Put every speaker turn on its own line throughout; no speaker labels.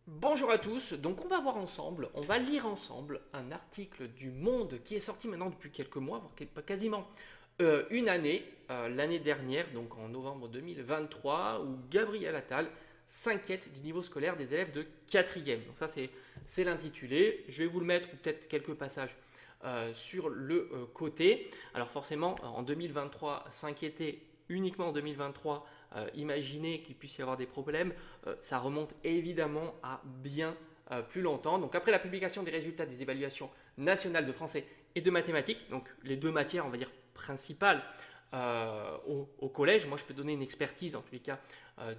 Bonjour à tous, donc on va voir ensemble, on va lire ensemble un article du Monde qui est sorti maintenant depuis quelques mois, voire quasiment une année, l'année dernière, donc en novembre 2023, où Gabriel Attal s'inquiète du niveau scolaire des élèves de 4e. Donc ça c'est l'intitulé, je vais vous le mettre, ou peut-être quelques passages sur le côté. Alors forcément, en 2023, s'inquiéter uniquement en 2023, imaginer qu'il puisse y avoir des problèmes, ça remonte évidemment à bien plus longtemps. Donc après la publication des résultats des évaluations nationales de français et de mathématiques, donc les deux matières, on va dire, principales au collège, moi je peux donner une expertise en tous les cas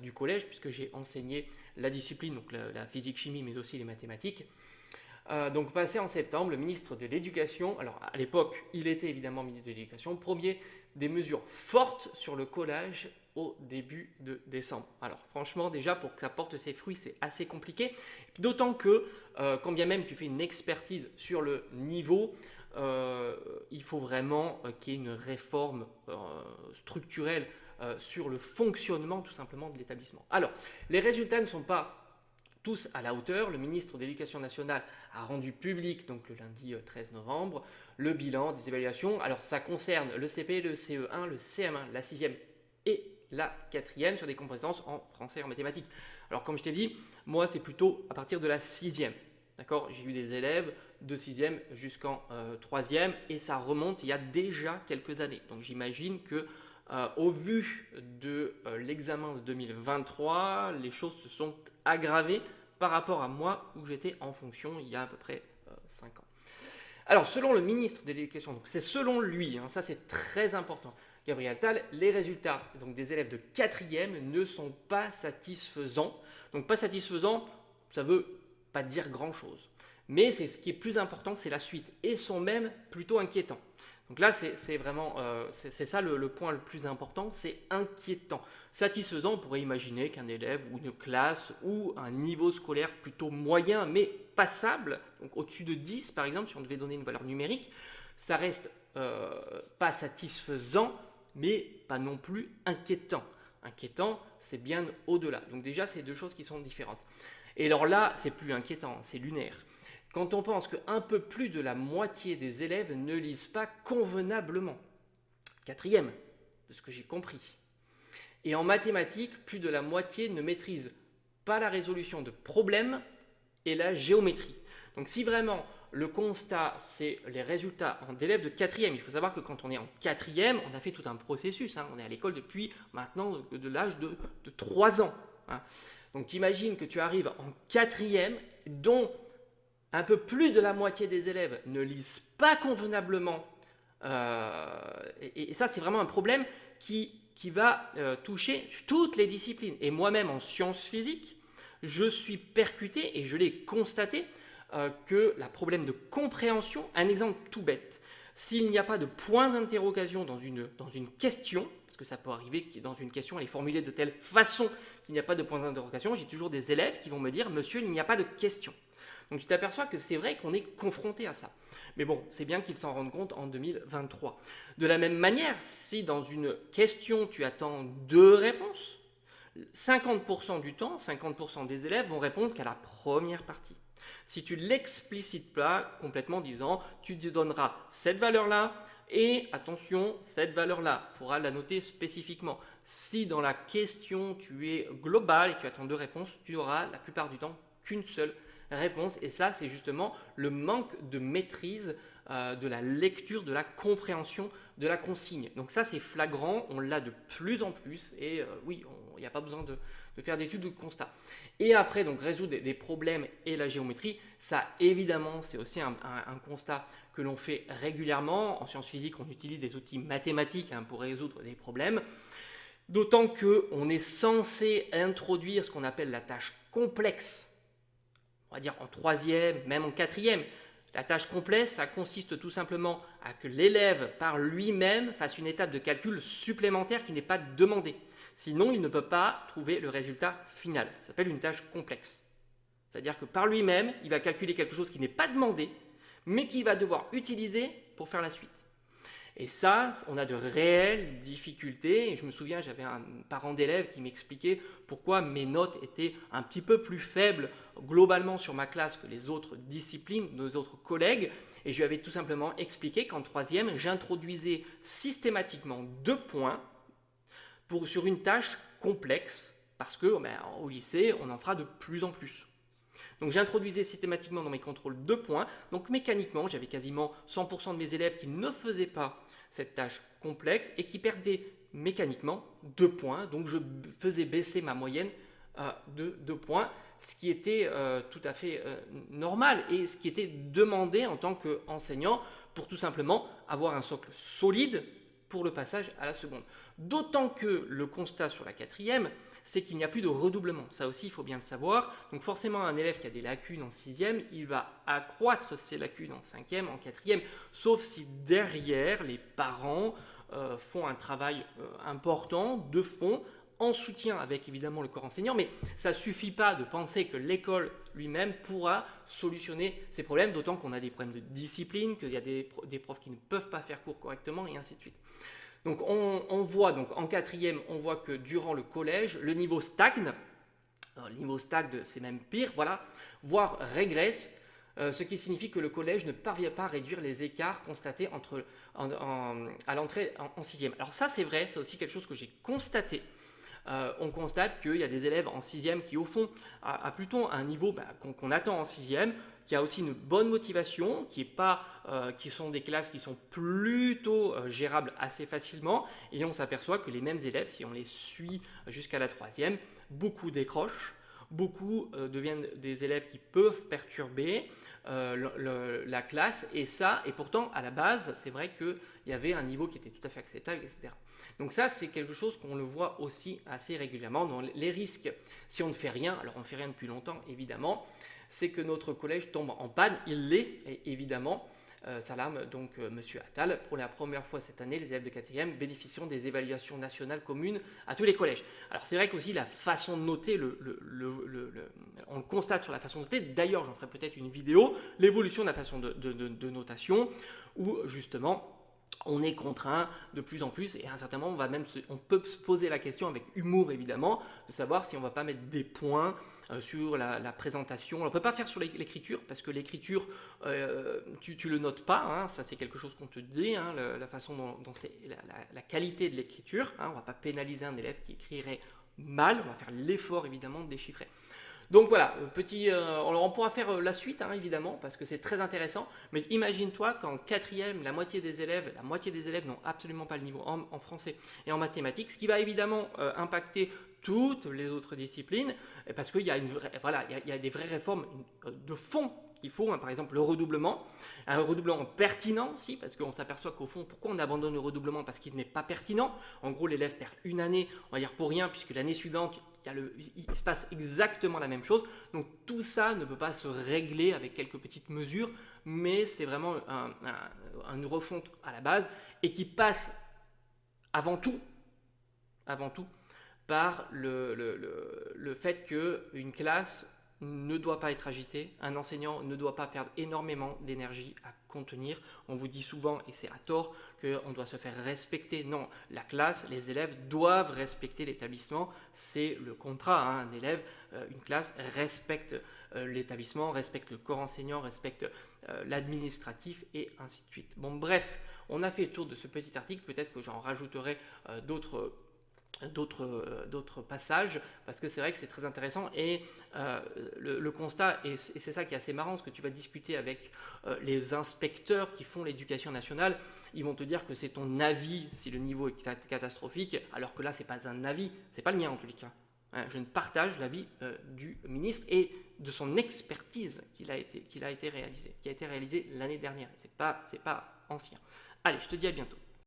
du collège, puisque j'ai enseigné la discipline, donc la physique-chimie, mais aussi les mathématiques. Donc passé en septembre, le ministre de l'Éducation, alors à l'époque il était évidemment ministre de l'Éducation, promet des mesures fortes sur le collège au début de décembre. Alors franchement déjà pour que ça porte ses fruits c'est assez compliqué, d'autant que quand bien même tu fais une expertise sur le niveau, il faut vraiment qu'il y ait une réforme structurelle sur le fonctionnement tout simplement de l'établissement. Alors les résultats ne sont pas tous à la hauteur. Le ministre de l'Éducation nationale a rendu public, donc le lundi 13 novembre, le bilan des évaluations. Alors ça concerne le CP, le CE1, le CM1, la 6e et la 4e sur des compétences en français et en mathématiques. Alors comme je t'ai dit, moi c'est plutôt à partir de la 6e. D'accord, j'ai eu des élèves de 6e jusqu'en 3e et ça remonte il y a déjà quelques années. Donc j'imagine que au vu de l'examen de 2023, les choses se sont aggravées par rapport à moi où j'étais en fonction il y a à peu près 5 ans. Alors, selon le ministre de l'Éducation, donc c'est selon lui, ça c'est très important, Gabriel Attal, les résultats donc, des élèves de 4e ne sont pas satisfaisants. Donc pas satisfaisant, ça ne veut pas dire grand-chose. Mais c'est ce qui est plus important, c'est la suite, et sont même plutôt inquiétants. Donc là, c'est vraiment, c'est ça le point le plus important, c'est inquiétant. Satisfaisant, on pourrait imaginer qu'un élève ou une classe ou un niveau scolaire plutôt moyen mais passable, donc au-dessus de 10 par exemple, si on devait donner une valeur numérique, ça reste pas satisfaisant mais pas non plus inquiétant. Inquiétant, c'est bien au-delà. Donc déjà, c'est deux choses qui sont différentes. Et alors là, c'est plus inquiétant, c'est lunaire. Quand on pense qu'un peu plus de la moitié des élèves ne lisent pas convenablement. 4e, de ce que j'ai compris. Et en mathématiques, plus de la moitié ne maîtrise pas la résolution de problèmes et la géométrie. Donc si vraiment le constat, c'est les résultats d'élèves de 4e, il faut savoir que quand on est en 4e, on a fait tout un processus. On est à l'école depuis maintenant de l'âge de 3 ans. Donc imagine que tu arrives en 4e, dont un peu plus de la moitié des élèves ne lisent pas convenablement. Et ça, c'est vraiment un problème qui va toucher toutes les disciplines. Et moi-même, en sciences physiques, je suis percuté et je l'ai constaté que le problème de compréhension, un exemple tout bête, s'il n'y a pas de point d'interrogation dans une question, parce que ça peut arriver que dans une question, elle est formulée de telle façon qu'il n'y a pas de point d'interrogation, j'ai toujours des élèves qui vont me dire « Monsieur, il n'y a pas de question ». Donc tu t'aperçois que c'est vrai qu'on est confronté à ça. Mais bon, c'est bien qu'ils s'en rendent compte en 2023. De la même manière, si dans une question tu attends deux réponses, 50% du temps, 50% des élèves vont répondre qu'à la première partie. Si tu l'explicites pas complètement en disant tu te donneras cette valeur-là et attention, cette valeur-là, il faudra la noter spécifiquement. Si dans la question tu es global et tu attends deux réponses, tu auras la plupart du temps qu'une seule réponse. Et ça, c'est justement le manque de maîtrise de la lecture, de la compréhension de la consigne. Donc ça, c'est flagrant, on l'a de plus en plus. Et oui, il n'y a pas besoin de faire d'études ou de constats. Et après, donc résoudre des problèmes et la géométrie, ça évidemment, c'est aussi un constat que l'on fait régulièrement. En sciences physiques, on utilise des outils mathématiques pour résoudre des problèmes. D'autant qu'on est censé introduire ce qu'on appelle la tâche complexe, on va dire en 3e, même en 4e. La tâche complexe, ça consiste tout simplement à que l'élève par lui-même fasse une étape de calcul supplémentaire qui n'est pas demandée. Sinon, il ne peut pas trouver le résultat final. Ça s'appelle une tâche complexe. C'est-à-dire que par lui-même, il va calculer quelque chose qui n'est pas demandé, mais qu'il va devoir utiliser pour faire la suite. Et ça, on a de réelles difficultés. Et je me souviens, j'avais un parent d'élève qui m'expliquait pourquoi mes notes étaient un petit peu plus faibles globalement sur ma classe que les autres disciplines, nos autres collègues. Et je lui avais tout simplement expliqué qu'en troisième, j'introduisais systématiquement 2 points sur une tâche complexe, parce que au lycée, on en fera de plus en plus. Donc j'introduisais systématiquement dans mes contrôles 2 points, donc mécaniquement j'avais quasiment 100% de mes élèves qui ne faisaient pas cette tâche complexe et qui perdaient mécaniquement 2 points, donc je faisais baisser ma moyenne de 2 points, ce qui était tout à fait normal et ce qui était demandé en tant qu'enseignant pour tout simplement avoir un socle solide pour le passage à la seconde. D'autant que le constat sur la quatrième, c'est qu'il n'y a plus de redoublement. Ça aussi, il faut bien le savoir. Donc forcément, un élève qui a des lacunes en sixième, il va accroître ses lacunes en cinquième, en quatrième, sauf si derrière, les parents font un travail important de fond, en soutien avec évidemment le corps enseignant, mais ça ne suffit pas de penser que l'école lui-même pourra solutionner ces problèmes, d'autant qu'on a des problèmes de discipline, qu'il y a des profs qui ne peuvent pas faire cours correctement, et ainsi de suite. Donc on voit, donc en quatrième, on voit que durant le collège, le niveau stagne. Le niveau stagne, c'est même pire, voilà, voire régresse, ce qui signifie que le collège ne parvient pas à réduire les écarts constatés à l'entrée en sixième. Alors ça, c'est vrai, c'est aussi quelque chose que j'ai constaté. On constate qu'il y a des élèves en sixième qui, au fond, a plutôt un niveau qu'on attend en sixième, qui a aussi une bonne motivation, qui sont des classes qui sont plutôt gérables assez facilement, et on s'aperçoit que les mêmes élèves, si on les suit jusqu'à la troisième, beaucoup décrochent, beaucoup deviennent des élèves qui peuvent perturber la classe, et pourtant à la base, c'est vrai qu'il y avait un niveau qui était tout à fait acceptable, etc. Donc ça, c'est quelque chose qu'on le voit aussi assez régulièrement dans les risques. Si on ne fait rien, alors on ne fait rien depuis longtemps évidemment, c'est que notre collège tombe en panne, il l'est évidemment. Salam, donc Monsieur Attal, pour la première fois cette année, les élèves de 4e bénéficieront des évaluations nationales communes à tous les collèges. Alors c'est vrai qu'aussi la façon de noter, on le constate sur la façon de noter, d'ailleurs j'en ferai peut-être une vidéo, l'évolution de la façon de notation, où justement on est contraint de plus en plus, et à un certain moment on peut se poser la question avec humour évidemment, de savoir si on ne va pas mettre des points sur la présentation. On ne peut pas faire sur l'écriture, parce que l'écriture, tu le notes pas, hein, ça c'est quelque chose qu'on te dit, hein, la façon dont c'est la qualité de l'écriture, hein, on ne va pas pénaliser un élève qui écrirait mal, on va faire l'effort évidemment de déchiffrer. Donc voilà, on pourra faire la suite hein, évidemment, parce que c'est très intéressant, mais imagine-toi qu'en quatrième, la moitié des élèves n'ont absolument pas le niveau en français et en mathématiques, ce qui va évidemment impacter toutes les autres disciplines, parce qu'il y a des vraies réformes de fond qu'il faut, hein, par exemple le redoublement, un redoublement pertinent aussi, parce qu'on s'aperçoit qu'au fond, pourquoi on abandonne le redoublement? Parce qu'il n'est pas pertinent. En gros, l'élève perd une année, on va dire pour rien, puisque l'année suivante, il se passe exactement la même chose. Donc tout ça ne peut pas se régler avec quelques petites mesures, mais c'est vraiment une refonte à la base, et qui passe avant tout par le fait qu'une classe ne doit pas être agitée, un enseignant ne doit pas perdre énormément d'énergie à contenir. On vous dit souvent, et c'est à tort, qu'on doit se faire respecter. Non, la classe, les élèves doivent respecter l'établissement, c'est le contrat. Hein. Un élève, une classe respecte l'établissement, respecte le corps enseignant, respecte l'administratif et ainsi de suite. Bon bref, on a fait le tour de ce petit article, peut-être que j'en rajouterai d'autres passages, parce que c'est vrai que c'est très intéressant, et le constat, et c'est ça qui est assez marrant, parce que tu vas discuter avec les inspecteurs qui font l'éducation nationale, ils vont te dire que c'est ton avis si le niveau est catastrophique, alors que là c'est pas un avis, c'est pas le mien en tous les cas. Je ne partage l'avis du ministre et de son expertise qui a été réalisée l'année dernière, c'est pas ancien. Allez, je te dis à bientôt.